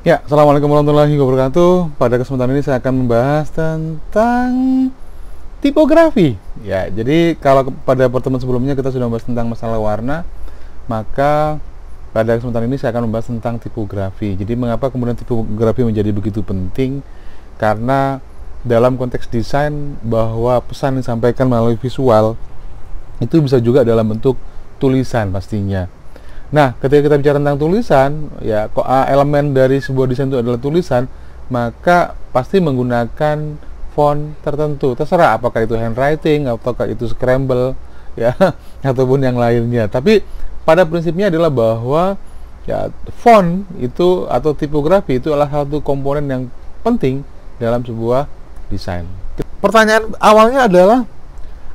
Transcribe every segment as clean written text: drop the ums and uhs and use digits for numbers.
Ya, Assalamualaikum warahmatullahi wabarakatuh. Pada kesempatan ini saya akan membahas tentang tipografi. Ya, jadi kalau pada pertemuan sebelumnya kita sudah membahas tentang masalah warna, maka pada kesempatan ini saya akan membahas tentang tipografi. Jadi mengapa kemudian tipografi menjadi begitu penting? Karena dalam konteks desain bahwa pesan yang disampaikan melalui visual itu bisa juga dalam bentuk tulisan pastinya. Nah, ketika kita bicara tentang tulisan, ya elemen dari sebuah desain itu adalah tulisan, maka pasti menggunakan font tertentu. Terserah apakah itu handwriting, apakah itu scramble, ya, ataupun yang lainnya. Tapi pada prinsipnya adalah bahwa ya font itu atau tipografi itu adalah satu komponen yang penting dalam sebuah desain. Pertanyaan awalnya adalah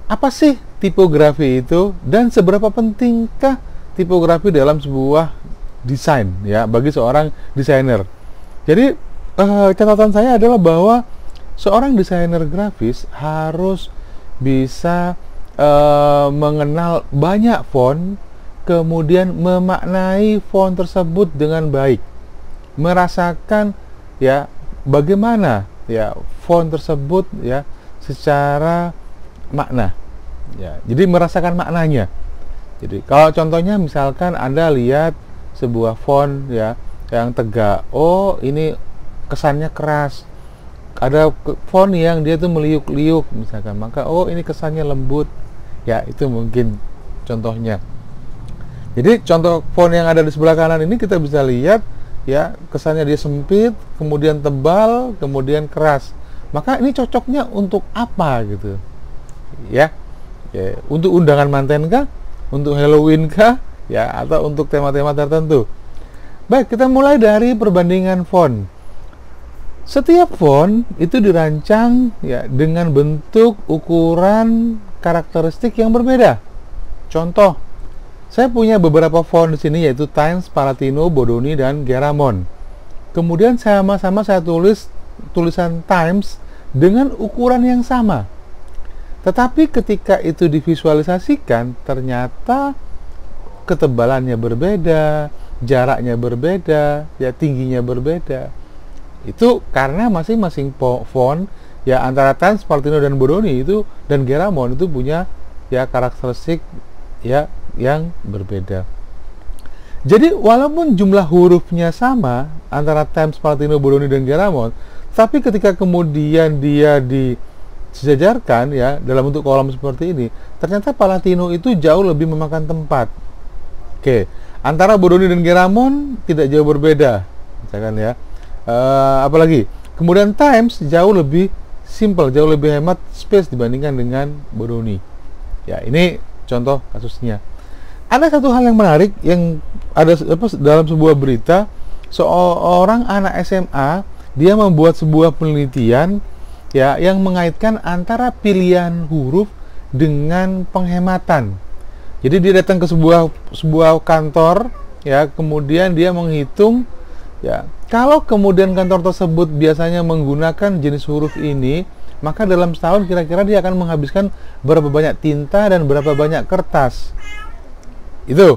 apa sih tipografi itu dan seberapa pentingkah tipografi dalam sebuah desain ya bagi seorang desainer. Jadi catatan saya adalah bahwa seorang desainer grafis harus bisa mengenal banyak font, kemudian memaknai font tersebut dengan baik, merasakan ya bagaimana ya font tersebut ya secara makna ya, jadi merasakan maknanya. Jadi kalau contohnya misalkan Anda lihat sebuah font ya yang tegak, oh ini kesannya keras. Ada font yang dia tuh meliuk-liuk misalkan, maka oh ini kesannya lembut. Ya, itu mungkin contohnya. Jadi contoh font yang ada di sebelah kanan ini kita bisa lihat ya kesannya dia sempit, kemudian tebal, kemudian keras. Maka ini cocoknya untuk apa gitu. Ya. Untuk undangan manten kah? Untuk Halloween kah? Ya, atau untuk tema-tema tertentu. Baik, kita mulai dari perbandingan font. Setiap font itu dirancang ya dengan bentuk, ukuran, karakteristik yang berbeda. Contoh, saya punya beberapa font di sini yaitu Times, Palatino, Bodoni, dan Garamond. Kemudian sama-sama saya tulis tulisan Times dengan ukuran yang sama. Tetapi ketika itu divisualisasikan, ternyata ketebalannya berbeda, jaraknya berbeda, ya tingginya berbeda. Itu karena masing-masing font ya antara Times, Palatino, dan Bodoni itu dan Garamond itu punya ya karakteristik ya yang berbeda. Jadi walaupun jumlah hurufnya sama antara Times, Palatino, Bodoni, dan Garamond, tapi ketika kemudian dia disejajarkan ya dalam bentuk kolom seperti ini, ternyata Palatino itu jauh lebih memakan tempat. Oke, antara Bodoni dan Garamond tidak jauh berbeda, misalkan ya. Apalagi kemudian Times jauh lebih simple, jauh lebih hemat space dibandingkan dengan Bodoni. Ya, ini contoh kasusnya. Ada satu hal yang menarik yang ada dalam sebuah berita, seorang anak SMA dia membuat sebuah penelitian ya yang mengaitkan antara pilihan huruf dengan penghematan. Jadi dia datang ke sebuah kantor ya, kemudian dia menghitung ya, kalau kemudian kantor tersebut biasanya menggunakan jenis huruf ini, maka dalam setahun kira-kira dia akan menghabiskan berapa banyak tinta dan berapa banyak kertas. Itu.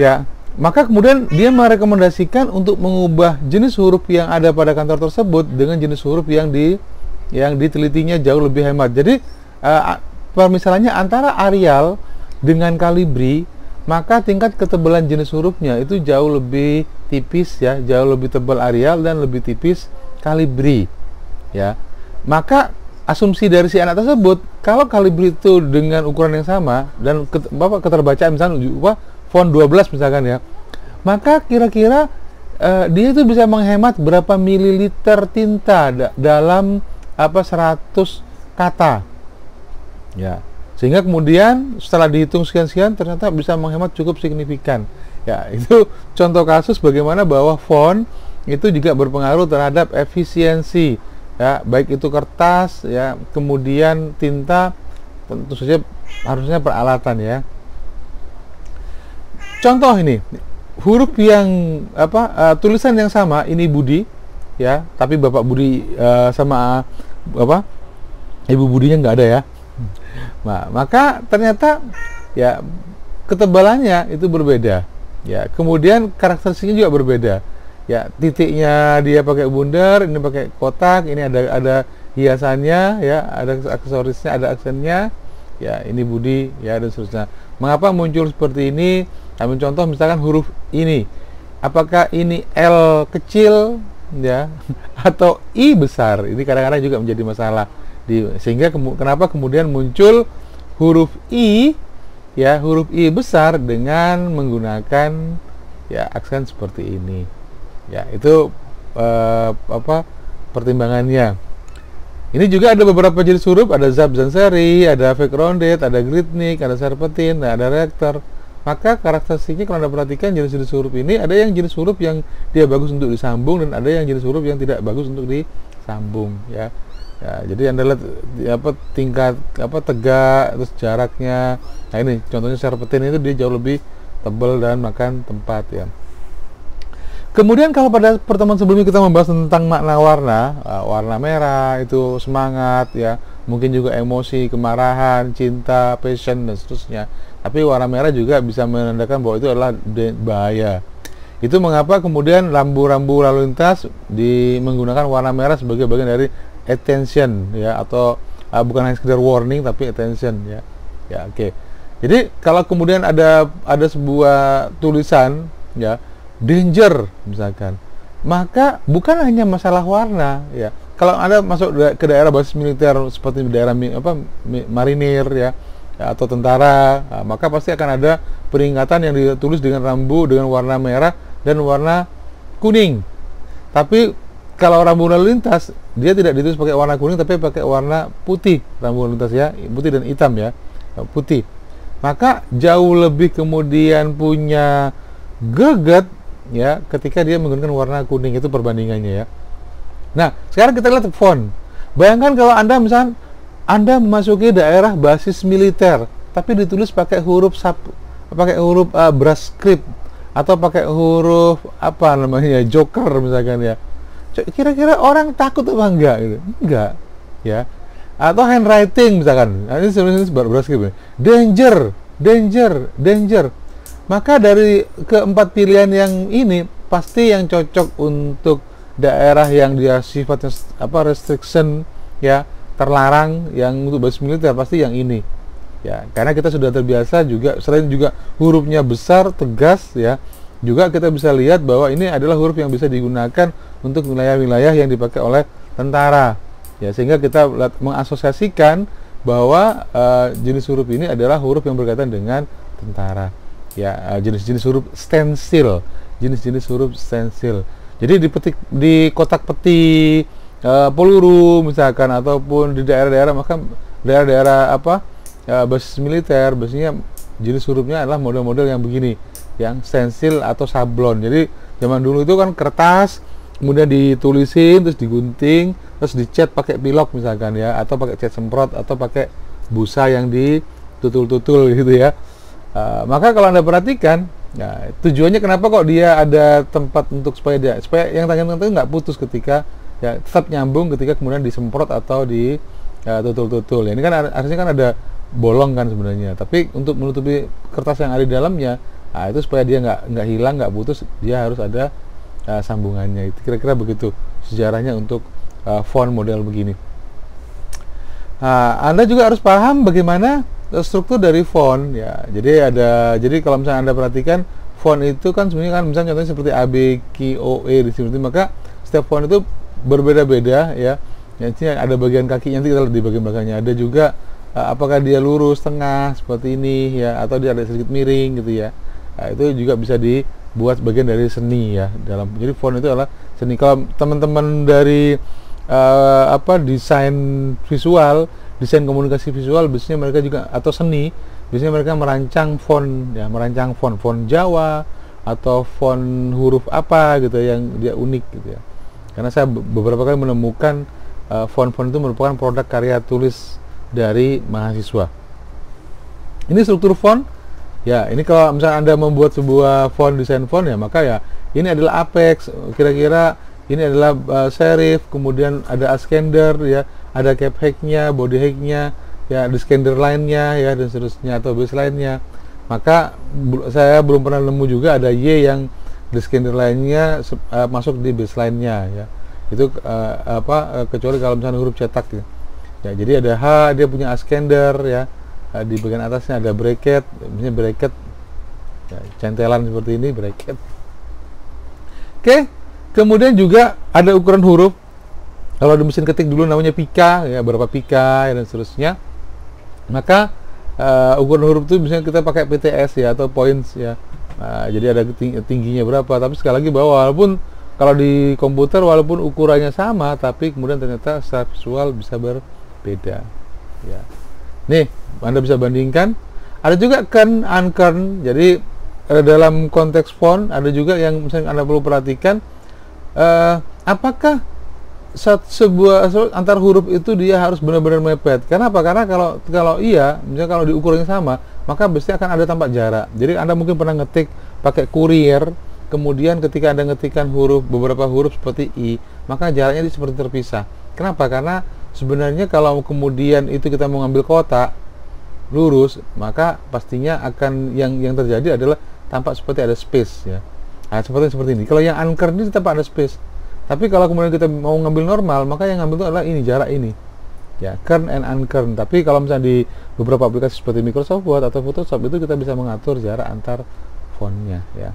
Ya, maka kemudian dia merekomendasikan untuk mengubah jenis huruf yang ada pada kantor tersebut dengan jenis huruf yang ditelitinya jauh lebih hemat. Jadi permisalannya antara Arial dengan Calibri, maka tingkat ketebalan jenis hurufnya itu jauh lebih tipis ya, jauh lebih tebal Arial dan lebih tipis Calibri. Ya. Maka asumsi dari si anak tersebut, kalau Calibri itu dengan ukuran yang sama dan keterbacaan misalnya font 12 misalkan ya, maka kira-kira dia itu bisa menghemat berapa mililiter tinta dalam 100 kata ya, sehingga kemudian setelah dihitung sekian-sekian ternyata bisa menghemat cukup signifikan ya. Itu contoh kasus bagaimana bahwa font itu juga berpengaruh terhadap efisiensi ya, baik itu kertas ya, kemudian tinta, tentu saja harusnya peralatan ya. Contoh ini huruf yang tulisan yang sama, ini Budi ya, tapi Bapak Budi sama Ibu Budinya nggak ada ya. Nah, maka ternyata ya ketebalannya itu berbeda ya, kemudian karakteristiknya juga berbeda Ya, titiknya dia pakai bundar, ini pakai kotak, ini ada hiasannya, ya, ada aksesorisnya, ada aksennya, ya, ini budi, ya, dan seterusnya. Mengapa muncul seperti ini? Kami contoh misalkan huruf ini, apakah ini L kecil, ya, atau I besar? Ini kadang-kadang juga menjadi masalah. Sehingga kenapa kemudian muncul huruf I, ya, huruf I besar dengan menggunakan, ya, aksen seperti ini. Ya, itu pertimbangannya. Ini juga ada beberapa jenis huruf, ada zap seri, ada fake rounded, ada gridnik, ada serpentine, ada rector. Maka karakteristiknya kalau Anda perhatikan jenis-jenis huruf ini, ada yang jenis huruf yang dia bagus untuk disambung dan ada yang jenis huruf yang tidak bagus untuk disambung, ya. Ya, jadi Anda lihat tingkat tegak, terus jaraknya. Nah, ini contohnya serpentine itu dia jauh lebih tebal dan makan tempat, ya. Kemudian kalau pada pertemuan sebelumnya kita membahas tentang makna warna, warna merah itu semangat, ya, mungkin juga emosi, kemarahan, cinta, passion, dan seterusnya. Tapi warna merah juga bisa menandakan bahwa itu adalah bahaya. Itu mengapa kemudian rambu-rambu lalu lintas menggunakan warna merah sebagai bagian dari attention, ya, atau bukan hanya sekedar warning tapi attention, ya. Ya, oke. Jadi kalau kemudian ada sebuah tulisan, ya, danger misalkan, maka bukan hanya masalah warna, ya. Kalau Anda masuk ke daerah basis militer seperti daerah marinir, ya, atau tentara, maka pasti akan ada peringatan yang ditulis dengan rambu dengan warna merah dan warna kuning. Tapi kalau rambu lalu lintas dia tidak ditulis pakai warna kuning tapi pakai warna putih, rambu lalu lintas, ya, putih dan hitam, ya, putih. Maka jauh lebih kemudian punya geget, ya, ketika dia menggunakan warna kuning. Itu perbandingannya, ya. Nah, sekarang kita lihat font. Bayangkan kalau Anda memasuki daerah basis militer tapi ditulis pakai huruf brush script atau pakai huruf joker misalkan, ya. Kira-kira orang takut apa enggak gitu? Enggak, ya. Atau handwriting misalkan. Ini sebenarnya brush script. Danger. Maka dari keempat pilihan yang ini pasti yang cocok untuk daerah yang dia sifatnya restriction, ya, terlarang, yang untuk basis militer pasti yang ini, ya, karena kita sudah terbiasa juga, selain juga hurufnya besar tegas, ya, juga kita bisa lihat bahwa ini adalah huruf yang bisa digunakan untuk wilayah-wilayah yang dipakai oleh tentara, ya, sehingga kita mengasosiasikan bahwa jenis huruf ini adalah huruf yang berkaitan dengan tentara. Ya, jenis-jenis huruf stensil, jadi dipetik di kotak peti peluru misalkan, ataupun di daerah-daerah, maka daerah-daerah basis militer, biasanya jenis hurufnya adalah model-model yang begini, yang stensil atau sablon. Jadi zaman dulu itu kan kertas, kemudian ditulisin, terus digunting, terus dicat pakai pilok misalkan, ya, atau pakai cat semprot, atau pakai busa yang ditutul-tutul gitu, ya. Maka kalau Anda perhatikan, ya, tujuannya kenapa kok dia ada tempat untuk supaya yang tangan itu nggak putus ketika, ya, tetap nyambung ketika kemudian disemprot atau tutul-tutul. Ya, ini kan harusnya kan ada bolong kan sebenarnya, tapi untuk menutupi kertas yang ada di dalamnya, itu supaya dia nggak hilang, nggak putus, dia harus ada sambungannya. Itu kira-kira begitu sejarahnya untuk font model begini. Anda juga harus paham bagaimana struktur dari font, ya. Jadi kalau misalnya Anda perhatikan font itu kan sebenarnya kan misalnya contohnya seperti A, B, Q, O, E di sini, maka setiap font itu berbeda-beda, ya. Jadi ada bagian kaki, nanti kita lihat di bagian belakangnya. Ada juga apakah dia lurus, tengah seperti ini, ya, atau dia ada sedikit miring gitu, ya. Itu juga bisa dibuat bagian dari seni, ya. Jadi font itu adalah seni. Kalau teman-teman dari desain visual, desain komunikasi visual, biasanya mereka juga, atau seni, biasanya mereka merancang font, ya, font Jawa atau font huruf apa gitu yang dia unik gitu, ya. Karena saya beberapa kali menemukan font-font itu merupakan produk karya tulis dari mahasiswa. Ini struktur font, ya. Ini kalau misalnya Anda membuat sebuah desain font, ya, maka, ya, ini adalah apex, kira-kira ini adalah serif, kemudian ada ascender, ya, ada cap height-nya, body height-nya, ya, descender line-nya, ya, dan seterusnya, atau base line-nya. Maka saya belum pernah nemu juga ada Y yang scanner lainnya masuk di baseline-nya ya. Itu kecuali kalau misalnya huruf cetak ya. Ya, jadi ada H, dia punya ascender ya. Di bagian atasnya ada bracket, misalnya bracket ya, centelan seperti ini, bracket. Oke, kemudian juga ada ukuran huruf. Kalau di mesin ketik dulu namanya pika ya, berapa pika ya, dan seterusnya. Maka ukuran huruf itu misalnya kita pakai PTS ya, atau points ya. Jadi ada tingginya berapa, tapi sekali lagi bahwa walaupun kalau di komputer walaupun ukurannya sama, tapi kemudian ternyata secara visual bisa berbeda ya. Nih, Anda bisa bandingkan. Ada juga kern, unkern. Jadi dalam konteks font ada juga yang misalnya Anda perlu perhatikan, apakah sebuah antar huruf itu dia harus benar-benar mepet. Kenapa? Karena kalau iya, misalnya kalau diukurnya sama, maka biasanya akan ada tampak jarak. Jadi Anda mungkin pernah ngetik pakai Courier, kemudian ketika Anda ngetikkan beberapa huruf seperti I, maka jaraknya itu seperti terpisah. Kenapa? Karena sebenarnya kalau kemudian itu kita mau ngambil kotak lurus, maka pastinya akan yang terjadi adalah tampak seperti ada space ya. Nah, seperti ini. Kalau yang unkern ini tampak ada space. Tapi kalau kemudian kita mau ngambil normal, maka yang ngambil itu adalah ini, jarak ini. Ya, kern and unkern. Tapi kalau misalnya di beberapa aplikasi seperti Microsoft Word atau Photoshop itu kita bisa mengatur jarak antar fontnya ya.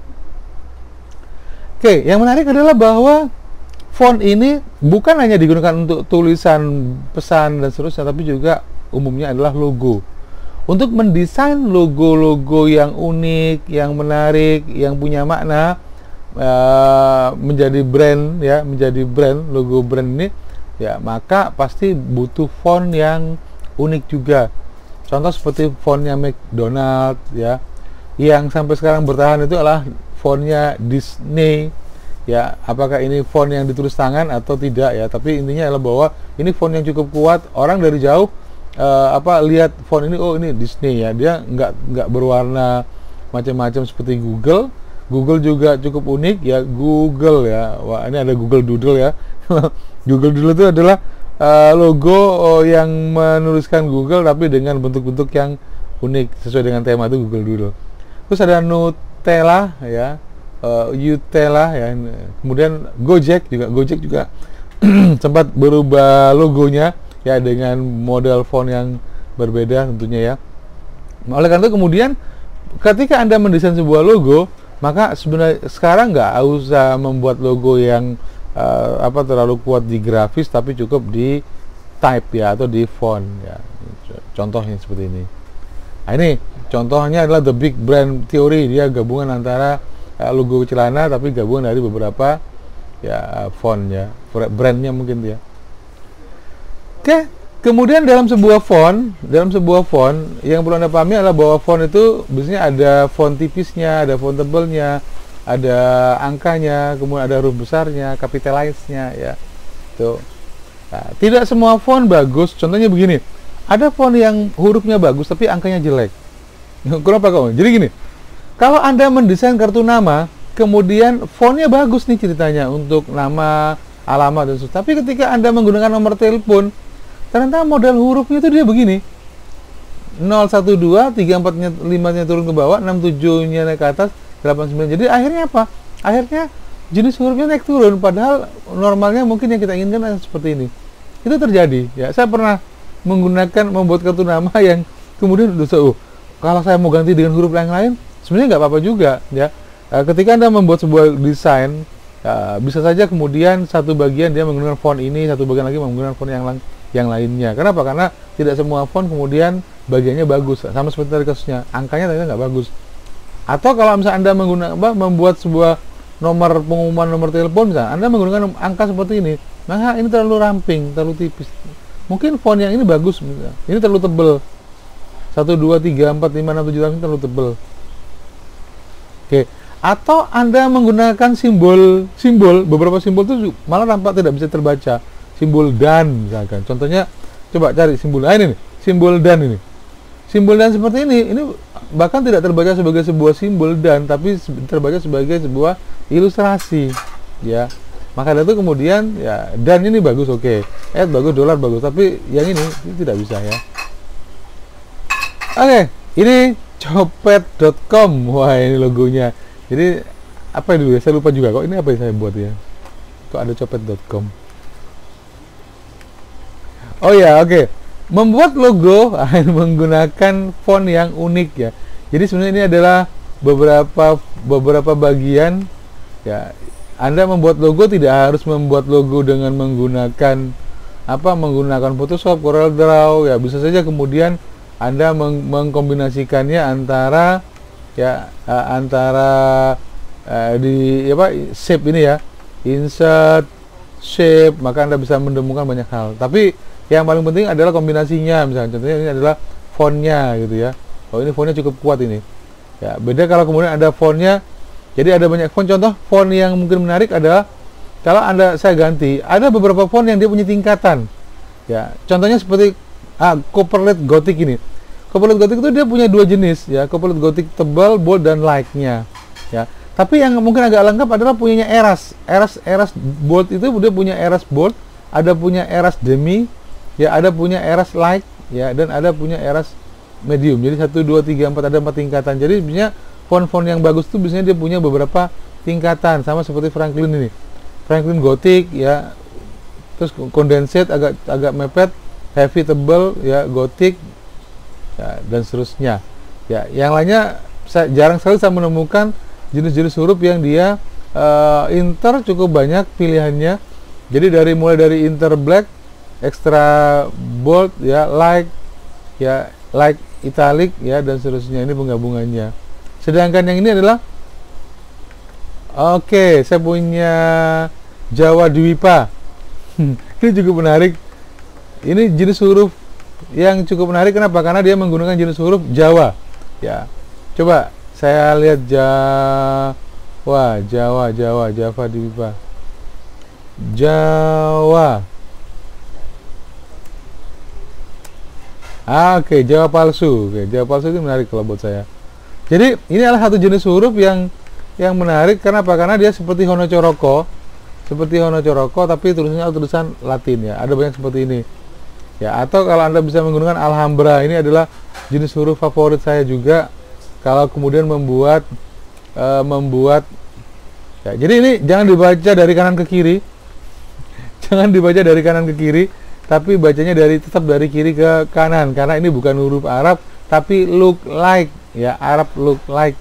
Oke, yang menarik adalah bahwa font ini bukan hanya digunakan untuk tulisan, pesan dan seterusnya, tapi juga umumnya adalah logo. Untuk mendesain logo-logo yang unik, yang menarik, yang punya makna, menjadi brand ya, logo brand ini ya, maka pasti butuh font yang unik juga. Contoh seperti fontnya McDonald ya, yang sampai sekarang bertahan itu adalah fontnya Disney ya. Apakah ini font yang ditulis tangan atau tidak ya, tapi intinya adalah bahwa ini font yang cukup kuat. Orang dari jauh lihat font ini, oh ini Disney ya, dia nggak berwarna macam-macam seperti Google juga cukup unik ya. Google ya, wah ini ada Google Doodle ya. Google Doodle itu adalah logo yang menuliskan Google tapi dengan bentuk-bentuk yang unik sesuai dengan tema itu, Google Doodle. Terus ada Nutella ya, Utella ya. Kemudian Gojek juga sempat berubah logonya ya, dengan model font yang berbeda tentunya ya. Oleh karena itu kemudian ketika Anda mendesain sebuah logo, maka sebenarnya sekarang nggak usah membuat logo yang terlalu kuat di grafis, tapi cukup di type ya, atau di font ya. Contohnya seperti ini. Nah, ini contohnya adalah The Big Brand Theory. Dia gabungan antara logo celana tapi gabungan dari beberapa ya font ya, brandnya mungkin dia. Oke, kemudian dalam sebuah font yang perlu Anda pahami adalah bahwa font itu biasanya ada font tipisnya, ada font tebelnya, ada angkanya, kemudian ada huruf besarnya, capitalize-nya ya. Tuh. Nah, tidak semua font bagus. Contohnya begini. Ada font yang hurufnya bagus tapi angkanya jelek. Kenapa kok? Jadi gini. Kalau Anda mendesain kartu nama, kemudian fontnya bagus nih ceritanya untuk nama, alamat dan sebagainya. Tapi ketika Anda menggunakan nomor telepon, ternyata model hurufnya itu dia begini. 012, 34-nya 5-nya turun ke bawah, 67-nya naik ke atas, 89. Jadi akhirnya apa? Akhirnya jenis hurufnya naik turun, padahal normalnya mungkin yang kita inginkan seperti ini. Itu terjadi ya. Saya pernah membuat kartu nama yang kemudian kalau saya mau ganti dengan huruf yang lain, sebenarnya nggak apa-apa juga ya. Ketika Anda membuat sebuah desain, bisa saja kemudian satu bagian dia menggunakan font ini, satu bagian lagi menggunakan font yang lainnya. Kenapa? Karena tidak semua font kemudian bagiannya bagus. Sama seperti tadi kasusnya, angkanya ternyata nggak bagus. Atau kalau misalnya Anda membuat sebuah pengumuman nomor telepon, misalnya Anda menggunakan angka seperti ini, maka ini terlalu ramping, terlalu tipis. Mungkin font yang ini bagus, misalnya. Ini terlalu tebel. 1, 2, 3, 4, 5, 6, 7 terlalu tebel. Oke. Atau Anda menggunakan simbol, beberapa simbol itu malah tampak tidak bisa terbaca. Simbol dan misalkan. Contohnya coba cari simbol ini nih, simbol dan ini. Simbol dan seperti ini bahkan tidak terbaca sebagai sebuah simbol dan, tapi terbaca sebagai sebuah ilustrasi ya. Maka dari itu kemudian ya, dan ini bagus, oke. Bagus, dolar bagus, tapi yang ini tidak bisa ya. Oke, ini copet.com. Wah, ini logonya. Jadi apa dulu ya, saya lupa juga kok ini apa yang saya buat ya, kok ada copet.com. Oh ya, oke. Membuat logo menggunakan font yang unik ya. Jadi sebenarnya ini adalah beberapa bagian ya. Anda membuat logo tidak harus membuat logo dengan menggunakan menggunakan Photoshop, Corel Draw ya. Bisa saja kemudian Anda mengkombinasikannya antara di shape ini ya, insert shape, maka Anda bisa menemukan banyak hal. Tapi yang paling penting adalah kombinasinya. Misalnya contohnya ini adalah fontnya gitu ya. Oh, ini fontnya cukup kuat ini ya. Beda kalau kemudian ada fontnya, jadi ada banyak font. Contoh font yang mungkin menarik adalah kalau saya ganti, ada beberapa font yang dia punya tingkatan ya. Contohnya seperti Couplet Gothic ini. Couplet Gothic itu dia punya dua jenis ya, Couplet Gothic tebal, bold, dan light-nya ya. Tapi yang mungkin agak lengkap adalah punyanya Eras bold. Itu dia punya Eras bold, ada punya Eras demi ya, ada punya Eras light ya, dan ada punya Eras medium. Jadi 1, 2, 3, 4, ada 4 tingkatan. Jadi biasanya font-font yang bagus itu biasanya dia punya beberapa tingkatan, sama seperti Franklin ini, Franklin Gothic ya, terus condensed agak mepet, heavy tebal ya, Gothic ya, dan seterusnya ya. Yang lainnya jarang sekali saya menemukan jenis-jenis huruf yang dia inter cukup banyak pilihannya. Jadi mulai dari inter black, extra bold ya, like italic ya, dan seterusnya. Ini penggabungannya. Sedangkan yang ini adalah saya punya Jawa Dwipa. Ini juga menarik. Ini jenis huruf yang cukup menarik. Kenapa? Karena dia menggunakan jenis huruf Jawa ya. Coba saya lihat Java Dwipa, Jawa. Jawa palsu. Jawa palsu itu menarik kalau buat saya. Jadi ini adalah satu jenis huruf yang menarik. Kenapa? Karena dia seperti Honocoroko, tapi tulisannya tulisan Latin ya. Ada banyak seperti ini ya. Atau kalau Anda bisa menggunakan Alhambra, ini adalah jenis huruf favorit saya juga. Kalau kemudian membuat ya. Jadi ini jangan dibaca dari kanan ke kiri, tapi bacanya tetap dari kiri ke kanan, karena ini bukan huruf Arab tapi look like ya, Arab look like.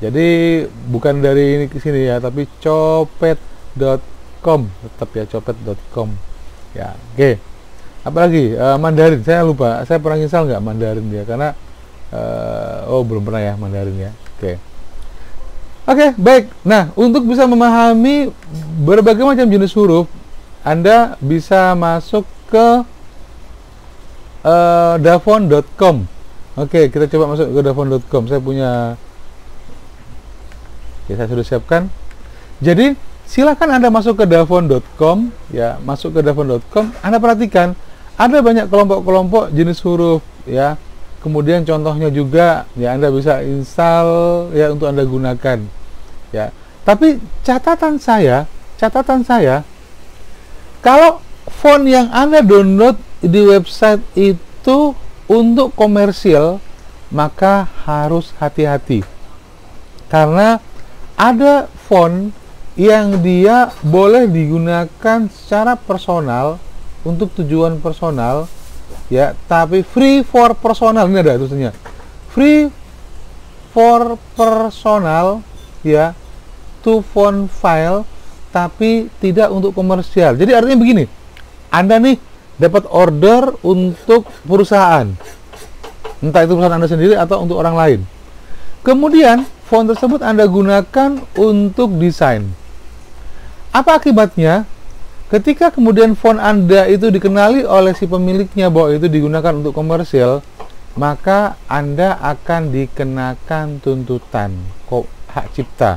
Jadi bukan dari ini ke sini ya, tapi copet.com, tetap ya, copet.com ya. Oke. Apalagi Mandarin, saya lupa, saya pernah install nggak Mandarin ya, karena belum pernah ya Mandarin ya. Oke, baik. Nah, untuk bisa memahami berbagai macam jenis huruf, Anda bisa masuk ke davon.com. Oke, kita coba masuk ke davon.com. Saya sudah siapkan. Jadi, silakan Anda masuk ke davon.com ya, masuk ke davon.com. Anda perhatikan ada banyak kelompok-kelompok jenis huruf ya. Kemudian contohnya juga ya, Anda bisa install ya untuk Anda gunakan ya. Tapi catatan saya kalau font yang Anda download di website itu untuk komersial, maka harus hati-hati. Karena ada font yang dia boleh digunakan secara personal untuk tujuan personal ya, tapi free for personal. Ini ada tulisannya free for personal ya, to font file, tapi tidak untuk komersial. Jadi artinya begini, Anda nih dapat order untuk perusahaan, entah itu perusahaan Anda sendiri atau untuk orang lain. Kemudian font tersebut Anda gunakan untuk desain. Apa akibatnya? Ketika kemudian font Anda itu dikenali oleh si pemiliknya bahwa itu digunakan untuk komersial, maka Anda akan dikenakan tuntutan hak cipta.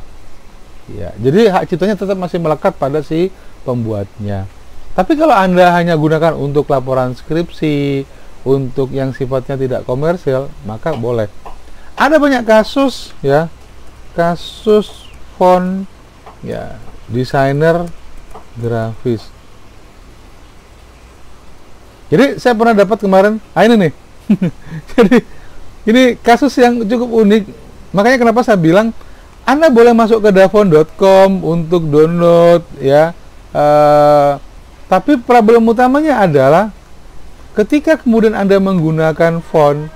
Ya, jadi hak ciptanya tetap masih melekat pada si pembuatnya. Tapi kalau Anda hanya gunakan untuk laporan skripsi, untuk yang sifatnya tidak komersial, maka boleh. Ada banyak kasus ya, kasus font ya, desainer grafis. Jadi saya pernah dapat kemarin, ini nih. Jadi ini kasus yang cukup unik. Makanya kenapa saya bilang Anda boleh masuk ke davon.com untuk download ya. Tapi problem utamanya adalah ketika kemudian Anda menggunakan font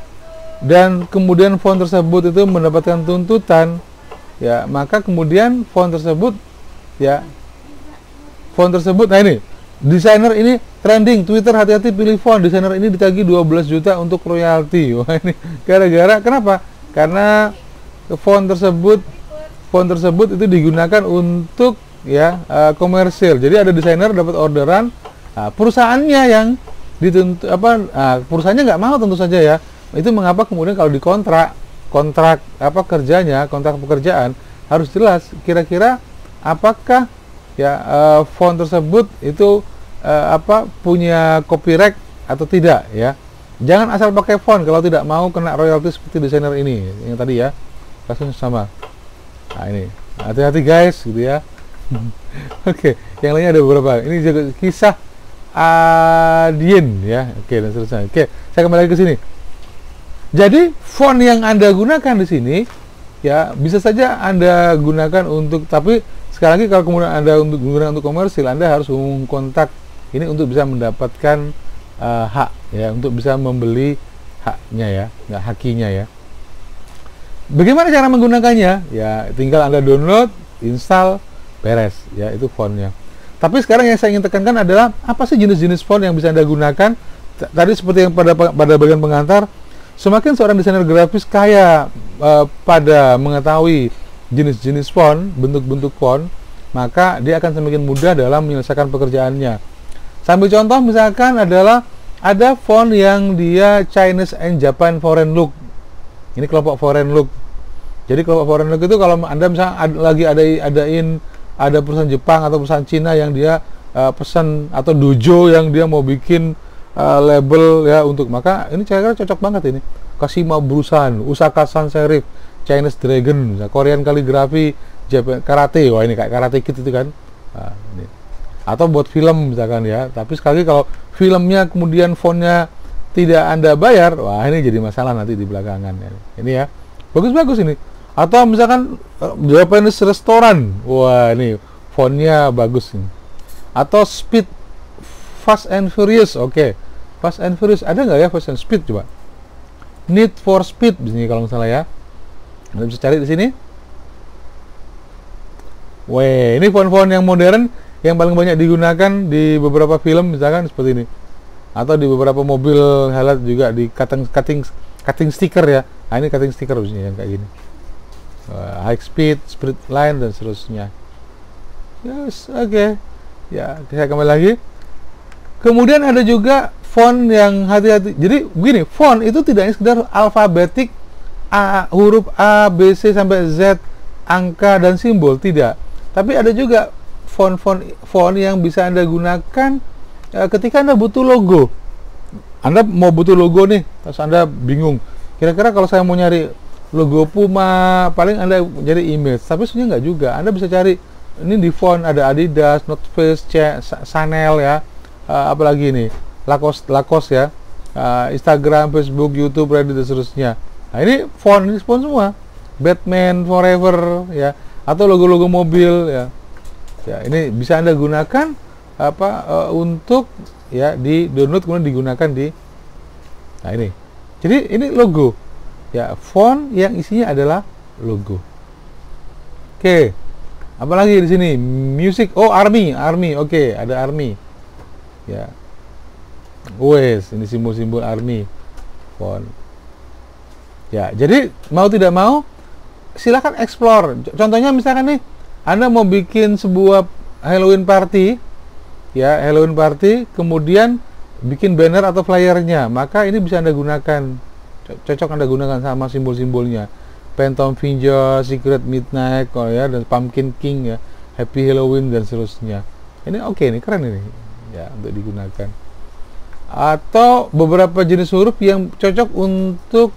dan kemudian font tersebut itu mendapatkan tuntutan, ya, maka kemudian font tersebut, nah ini, desainer ini trending, Twitter hati-hati pilih font, desainer ini ditagih 12 juta untuk royalti. Wah, ini gara-gara, kenapa? Karena font tersebut itu digunakan untuk komersil. Jadi ada desainer dapat orderan, perusahaannya yang dituntut perusahaannya nggak mau tentu saja ya. Itu mengapa kemudian kalau kontrak pekerjaan harus jelas kira-kira apakah font tersebut itu punya copyright atau tidak ya. Jangan asal pakai font kalau tidak mau kena royalti seperti desainer ini yang tadi ya. Kasusnya sama. Nah, ini hati-hati guys gitu ya. Oke, yang lainnya ada beberapa. Ini juga kisah Adien ya. Oke, dan seterusnya. Oke, saya kembali lagi ke sini. Jadi font yang Anda gunakan di sini ya bisa saja Anda gunakan untuk, tapi sekali lagi kalau kemudian Anda gunakan untuk komersil, Anda harus kontak ini untuk bisa mendapatkan hak ya, untuk bisa membeli haknya ya, nggak hakinya ya. Bagaimana cara menggunakannya? Ya tinggal Anda download, install, beres ya, itu fontnya. Tapi sekarang yang saya ingin tekankan adalah apa sih jenis-jenis font yang bisa Anda gunakan? Tadi seperti yang pada bagian pengantar, semakin seorang desainer grafis kaya pada mengetahui jenis-jenis font, bentuk-bentuk font, maka dia akan semakin mudah dalam menyelesaikan pekerjaannya. Sambil contoh misalkan adalah ada font yang dia Chinese and Japan foreign look. Ini kelompok foreign look. Jadi kelompok foreign look itu kalau Anda misalnya lagi ada perusahaan Jepang atau perusahaan Cina yang dia pesan, atau dojo yang dia mau bikin label ya untuk, maka ini saya kira cocok banget ini. Kashima Brusan, Osaka Sans Serif, Chinese Dragon, Korean Calligraphy, Japan Karate. Wah, ini kayak Karate Kid itu kan. Nah, ini. Atau buat film misalkan ya. Tapi sekali lagi kalau filmnya kemudian fontnya tidak Anda bayar, wah ini jadi masalah nanti di belakangan ya. Ini ya. Bagus-bagus ini. Atau misalkan Japanese restoran. Wah, ini fontnya bagus ini. Atau Speed Fast and Furious. Oke. Fast and Furious ada nggak ya Fast and Speed coba? Need for Speed di sini kalau nggak salah ya. Anda bisa cari di sini. Weh, ini font-font yang modern yang paling banyak digunakan di beberapa film misalkan seperti ini. Atau di beberapa mobil highlight juga di cutting sticker ya. Nah, ini cutting sticker di sini yang kayak gini. High speed, speed line dan seterusnya. Yes, oke. Ya, saya kembali lagi. Kemudian ada juga font yang hati-hati. Jadi begini, font itu tidak hanya sekedar alfabetik huruf A, B, C sampai Z, angka dan simbol, tidak. Tapi ada juga font yang bisa Anda gunakan ketika Anda butuh logo. Anda mau butuh logo nih, terus Anda bingung. Kira-kira kalau saya mau nyari logo Puma, paling Anda jadi image. Tapi sebenarnya nggak juga. Anda bisa cari ini di font ada Adidas, North Face, Chanel ya. Apalagi ini Lacoste ya, Instagram, Facebook, YouTube, Reddit dan seterusnya. Nah, ini font semua, Batman Forever ya, atau logo-logo mobil ya. Ya, ini bisa Anda gunakan untuk ya di download kemudian digunakan di. Nah ini, jadi ini logo ya, font yang isinya adalah logo. Oke, apalagi di sini music, army, oke, ada army. Ya, wes ini simbol-simbol army font. Ya, jadi mau tidak mau silakan explore. Contohnya misalkan nih, Anda mau bikin sebuah Halloween party, ya Halloween party, kemudian bikin banner atau flyernya, maka ini bisa Anda gunakan, cocok Anda gunakan sama simbol-simbolnya. Phantom Finger, Secret Midnight, ya, dan Pumpkin King ya, Happy Halloween dan seterusnya. Ini oke, ini keren ini. Ya, untuk digunakan. Atau beberapa jenis huruf yang cocok untuk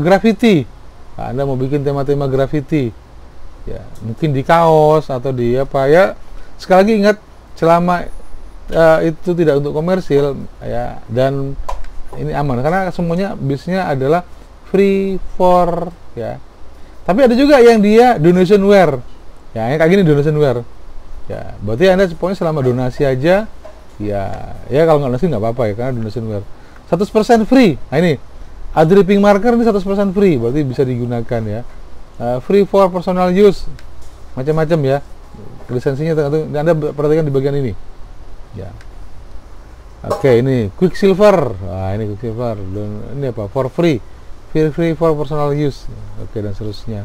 graffiti. Nah, Anda mau bikin tema-tema graffiti ya, mungkin di kaos atau di apa ya. Sekali lagi ingat, selama itu tidak untuk komersil ya, dan ini aman karena semuanya bisnisnya adalah free for ya. Tapi ada juga yang dia donationware. Ya, yang kayak gini donationware. Ya, berarti Anda pokoknya selama donasi aja, ya kalau nggak donasi nggak apa-apa ya, karena donationware. 100% free. Nah ini, dripping marker ini 100% free, berarti bisa digunakan ya. Free for personal use, macam-macam ya. Lisensinya tergantung. Anda perhatikan di bagian ini. Ya. Oke, ini Quicksilver. Nah, ini Quicksilver. Ini apa? For free. Free for personal use. Oke, dan seterusnya.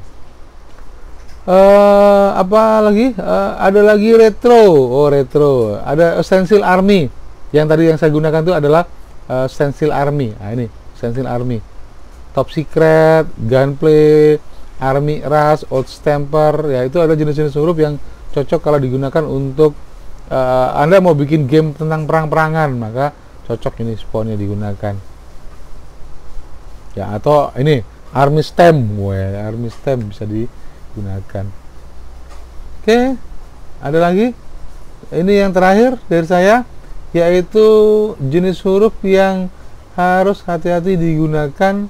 Apa lagi? Ada lagi retro. Oh, retro. Ada Stencil Army. Yang tadi yang saya gunakan itu adalah Stencil Army. Nah, ini Stencil Army. Top Secret, Gunplay, Army Rush, Old Stamper. Ya, itu ada jenis-jenis huruf yang cocok kalau digunakan untuk Anda mau bikin game tentang perang-perangan, maka cocok ini spawnnya digunakan. Ya, atau ini Army Stamp. Wah, Army Stamp bisa digunakan. Oke, ada lagi. Ini yang terakhir dari saya, yaitu jenis huruf yang harus hati-hati digunakan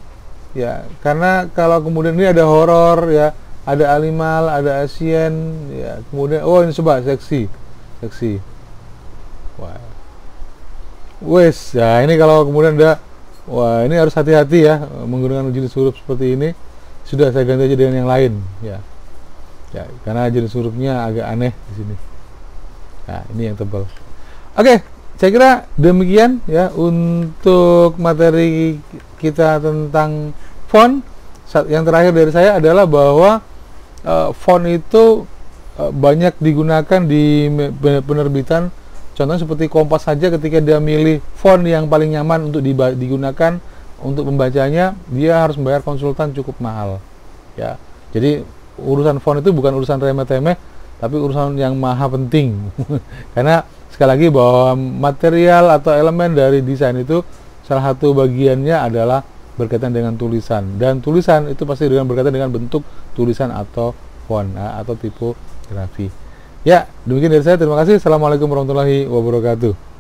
ya, karena kalau kemudian ini ada horor ya, ada animal, ada Asian ya, kemudian oh ini coba seksi. Wah. Wes, ya ini kalau kemudian ada, wah ini harus hati-hati ya menggunakan jenis huruf seperti ini. Sudah saya ganti aja dengan yang lain ya. Ya, karena jenis hurufnya agak aneh di sini. Nah, ini yang tebal. Oke, saya kira demikian ya untuk materi kita tentang font. Yang terakhir dari saya adalah bahwa font itu banyak digunakan di penerbitan. Contohnya seperti Kompas saja, ketika dia milih font yang paling nyaman untuk digunakan untuk membacanya, dia harus membayar konsultan cukup mahal ya. Jadi urusan font itu bukan urusan remeh-temeh, tapi urusan yang maha penting. Karena sekali lagi bahwa material atau elemen dari desain itu salah satu bagiannya adalah berkaitan dengan tulisan, dan tulisan itu pasti dengan berkaitan dengan bentuk tulisan atau font atau tipografi. Ya, demikian dari saya. Terima kasih. Assalamualaikum warahmatullahi wabarakatuh.